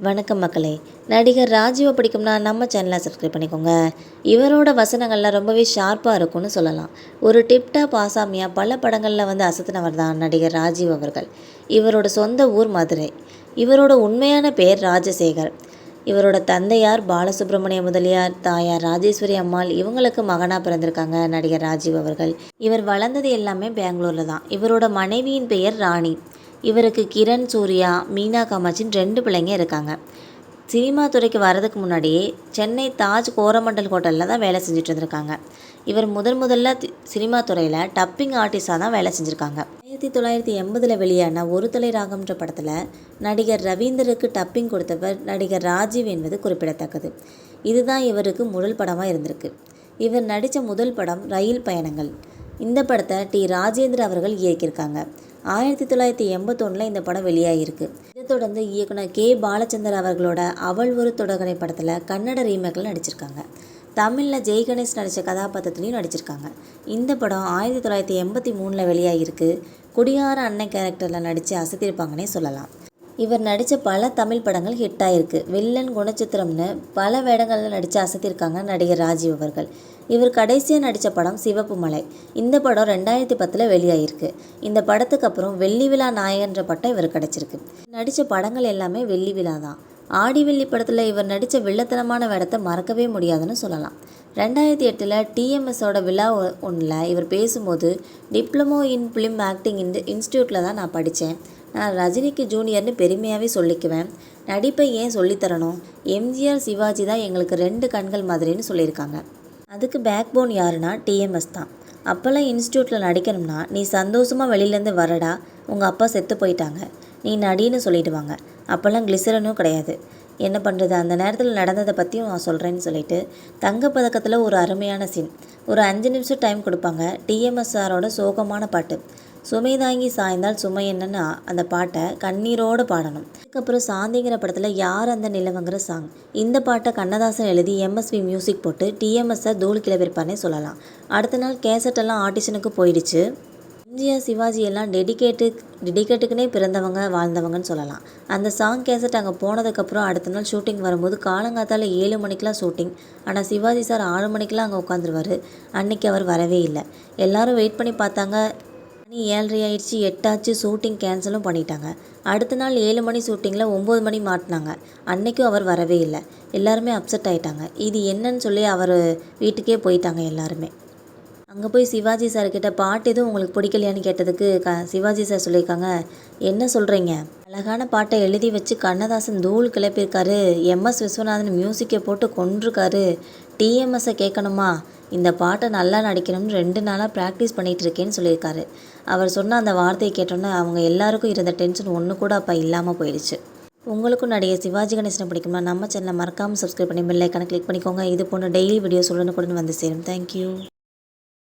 வணக்கம் மக்களே. நடிகர் ராஜீவை பிடிக்கும்னா நம்ம சேனலை சப்ஸ்கிரைப் பண்ணிக்கோங்க. இவரோட வசனங்கள்லாம் ரொம்பவே ஷார்ப்பாக இருக்கும்னு சொல்லலாம். ஒரு டிப்டாப் ஆசாமியாக பல படங்களில் அசத்தினவர் தான் நடிகர் ராஜீவ் அவர்கள். இவரோட சொந்த ஊர் மதுரை. இவரோட உண்மையான பெயர் ராஜசேகர். இவரோட தந்தையார் பாலசுப்ரமணிய முதலியார், தாயார் ராஜேஸ்வரி அம்மாள். இவங்களுக்கு மகனாக பிறந்திருக்காங்க நடிகர் ராஜீவ் அவர்கள். இவர் வளர்ந்தது எல்லாமே பெங்களூரில் தான். இவரோட மனைவியின் பெயர் ராணி. இவருக்கு கிரண், சூர்யா, மீனா காமாட்சின்னு 2 பிள்ளைங்க இருக்காங்க. சினிமா துறைக்கு வரதுக்கு முன்னாடியே சென்னை தாஜ் கோரமண்டல் ஹோட்டலில் தான் வேலை செஞ்சுட்டு இருந்திருக்காங்க. இவர் முதல்ல சினிமா துறையில் டப்பிங் ஆர்டிஸ்டாக தான் வேலை செஞ்சுருக்காங்க. 1980 வெளியான ஒரு தலை ராகம்ன்ற படத்தில் நடிகர் ரவீந்தருக்கு டப்பிங் கொடுத்தவர் நடிகர் ராஜீவ் என்பது குறிப்பிடத்தக்கது. இதுதான் இவருக்கு முதல் படமாக இருந்திருக்கு. இவர் நடித்த முதல் படம் ரயில் பயணங்கள். இந்த படத்தை டி. ராஜேந்திர அவர்கள் இயக்கியிருக்காங்க. 1981 இந்த படம் வெளியாகிருக்கு. இதை தொடர்ந்து இயக்குனர் கே. பாலச்சந்தர் அவர்களோட அவள் ஒரு தொடர்கதை படத்தில் கன்னட ரீமேக்கில் நடிச்சிருக்காங்க. தமிழில் ஜெய் கணேஷ் நடித்த கதாபாத்திரத்துலையும் நடிச்சிருக்காங்க. இந்த படம் 1983 வெளியாகிருக்கு. குடியார அன்னை கேரக்டரில் நடித்து அசத்திருப்பாங்கன்னே சொல்லலாம். இவர் நடித்த பல தமிழ் படங்கள் ஹிட் ஆகிருக்கு. வில்லன், குணச்சித்திரம்னு பல வேடங்களில் நடித்து அசத்திருக்காங்க நடிகர் ராஜீவ் அவர்கள். இவர் கடைசியாக நடித்த படம் சிவப்பு மலை. இந்த படம் 2010 வெளியாகிருக்கு. இந்த படத்துக்கு அப்புறம் வெள்ளி விழா நாயகன்ற பட்டம் இவர் கிடச்சிருக்கு. நடித்த படங்கள் எல்லாமே வெள்ளி விழா தான். ஆடி வெள்ளி படத்தில் இவர் நடித்த வில்லத்தனமான வேடத்தை மறக்கவே முடியாதுன்னு சொல்லலாம். 2008 டிஎம்எஸோட விழா ஒன்றில் இவர் பேசும்போது, டிப்ளமோ இன் ஃபிலிம் ஆக்டிங் இன்ஸ்டியூட்டில் தான் நான் படித்தேன். நான் ரஜினிக்கு ஜூனியர்னு பெருமையாகவே சொல்லிக்குவேன். நடிப்பை ஏன் சொல்லித்தரணும்? எம்ஜிஆர், சிவாஜி தான் எங்களுக்கு 2 கண்கள் மாதிரின்னு சொல்லியிருக்காங்க. அதுக்கு பேக் போன் யாருன்னா டிஎம்எஸ் தான். அப்போல்லாம் இன்ஸ்டியூட்டில் நடிக்கணும்னா, நீ சந்தோஷமாக வெளியிலேருந்து வரடா, உங்கள் அப்பா செத்து போயிட்டாங்க, நீ நடின்னு சொல்லிடுவாங்க. அப்போல்லாம் கிளிசரனும் கிடையாது. என்ன பண்ணுறது, அந்த நேரத்தில் நடந்ததை பற்றியும் நான் சொல்கிறேன்னு சொல்லிட்டு தங்கப்பதக்கத்தில் ஒரு அருமையான சீன். ஒரு 5 நிமிஷம் டைம் கொடுப்பாங்க. டிஎம்எஸ் சாரோட சோகமான பாட்டு சுமை தாங்கி சாய்ந்தால் சுமை என்னன்னு அந்த பாட்டை கண்ணீரோடு பாடணும். அதுக்கப்புறம் சாந்திங்கிற படத்தில் யார் அந்த நிலவங்கிற சாங். இந்த பாட்டை கண்ணதாசன் எழுதி எம்எஸ்வி மியூசிக் போட்டு டிஎம்எஸ்ஸை தூள் கிளப்பிருப்பானே சொல்லலாம். அடுத்த நாள் கேசட்டெல்லாம் ஆடிஷனுக்கு போயிடுச்சு. எம்ஜிஆர், சிவாஜி எல்லாம் டெடிகேட்டுக்குனே பிறந்தவங்க, வாழ்ந்தவங்கன்னு சொல்லலாம். அந்த சாங் கேசட் அங்கே போனதுக்கப்புறம் அடுத்த நாள் ஷூட்டிங் வரும்போது காலங்காத்தால் 7 மணிக்கெலாம் ஷூட்டிங். ஆனால் சிவாஜி சார் 6 மணிக்கெலாம் அங்கே உட்காந்துருவார். அன்றைக்கி அவர் வரவே இல்லை. எல்லோரும் வெயிட் பண்ணி பார்த்தாங்க. மணி 7:30 ஆயிடுச்சு, 8 ஆச்சு. ஷூட்டிங் கேன்சலும் பண்ணிட்டாங்க. அடுத்த நாள் 7 மணி ஷூட்டிங்கில் 9 மணி மாட்டினாங்க. அன்றைக்கும் அவர் வரவே இல்லை. எல்லாருமே அப்செட் ஆகிட்டாங்க. இது என்னன்னு சொல்லி அவர் வீட்டுக்கே போயிட்டாங்க எல்லாருமே. அங்கே போய் சிவாஜி சார்கிட்ட பாட்டு எதுவும் உங்களுக்கு பிடிக்கலையான்னு கேட்டதுக்கு சிவாஜி சார் சொல்லியிருக்காங்க, என்ன சொல்கிறீங்க, அழகான பாட்டை எழுதி வச்சு கண்ணதாசன் தூள் கிளப்பியிருக்காரு, எம்எஸ் விஸ்வநாதன் மியூசிக்கை போட்டு கொண்டிருக்காரு, டிஎம்எஸ்ஸை கேட்கணுமா, இந்த பாட்டை நல்லா நடிக்கணும்னு 2 நாளாக ப்ராக்டிஸ் பண்ணிகிட்டு இருக்கேன்னு சொல்லியிருக்காரு. அவர் சொன்ன அந்த வார்த்தையை கேட்டோன்னே அவங்க எல்லாருக்கும் இருந்த டென்ஷன் ஒன்று கூட அப்போ இல்லாமல் போயிடுச்சு. உங்களுக்கும் நடிகர் சிவாஜி கணேசனை பிடிக்குமா? நம்ம சேனலை மறக்காமல் சப்ஸ்கிரைப் பண்ணி பெல் ஐக்கானை கிளிக் பண்ணிக்கோங்க. இது போன்ற டெய்லி வீடியோஸ் உடனுக்குடன் வந்து சேரும். தேங்க்யூ.